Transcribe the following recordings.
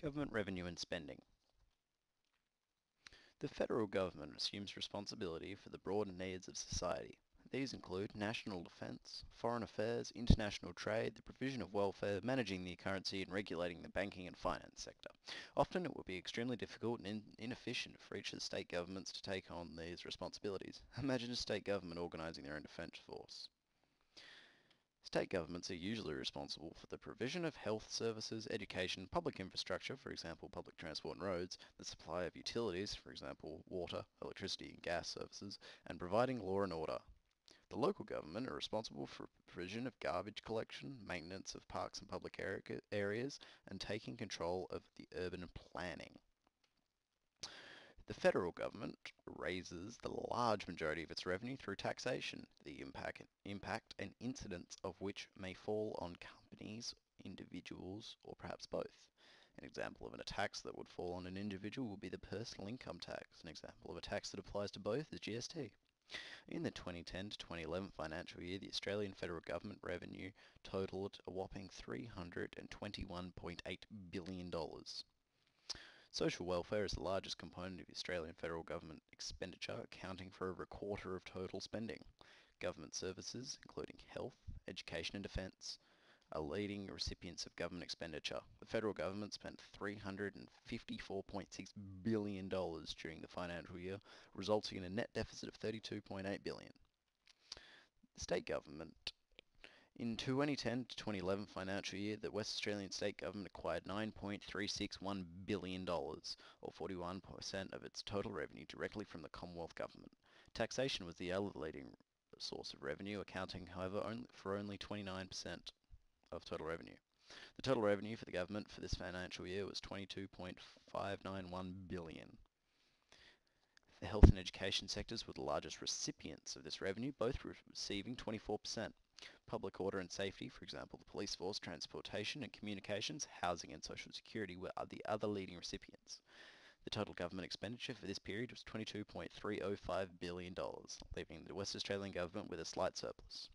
Government revenue and spending. The federal government assumes responsibility for the broader needs of society. These include national defence, foreign affairs, international trade, the provision of welfare, managing the currency, and regulating the banking and finance sector. Often it would be extremely difficult and inefficient for each of the state governments to take on these responsibilities. Imagine a state government organising their own defence force. State governments are usually responsible for the provision of health services, education, public infrastructure, for example public transport and roads, the supply of utilities, for example water, electricity and gas services, and providing law and order. The local government are responsible for provision of garbage collection, maintenance of parks and public areas, and taking control of the urban planning. The federal government raises the large majority of its revenue through taxation, the impact and incidence of which may fall on companies, individuals, or perhaps both. An example of a tax that would fall on an individual would be the personal income tax. An example of a tax that applies to both is GST. In the 2010 to 2011 financial year, the Australian federal government revenue totalled a whopping $321.8 billion. Social welfare is the largest component of the Australian federal government expenditure, accounting for over a quarter of total spending. Government services, including health, education and defence, are leading recipients of government expenditure. The federal government spent $354.6 billion during the financial year, resulting in a net deficit of $32.8 billion. The state government. In 2010 to 2011 financial year, the West Australian state government acquired $9.361 billion, or 41% of its total revenue, directly from the Commonwealth Government. Taxation was the other leading source of revenue, accounting, however, for only 29% of total revenue. The total revenue for the government for this financial year was $22.591 billion. The health and education sectors were the largest recipients of this revenue, both receiving 24%. Public order and safety, for example the police force, transportation and communications, housing and social security, were the other leading recipients. The total government expenditure for this period was $22.305 billion, leaving the West Australian government with a slight surplus.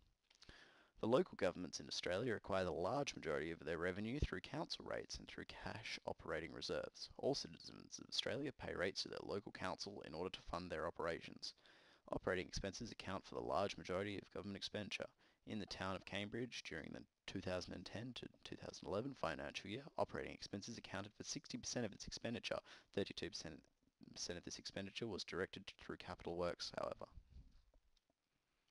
The local governments in Australia acquire the large majority of their revenue through council rates and through cash operating reserves. All citizens of Australia pay rates to their local council in order to fund their operations. Operating expenses account for the large majority of government expenditure. In the town of Cambridge during the 2010 to 2011 financial year, operating expenses accounted for 60% of its expenditure. 32% of this expenditure was directed through capital works, however.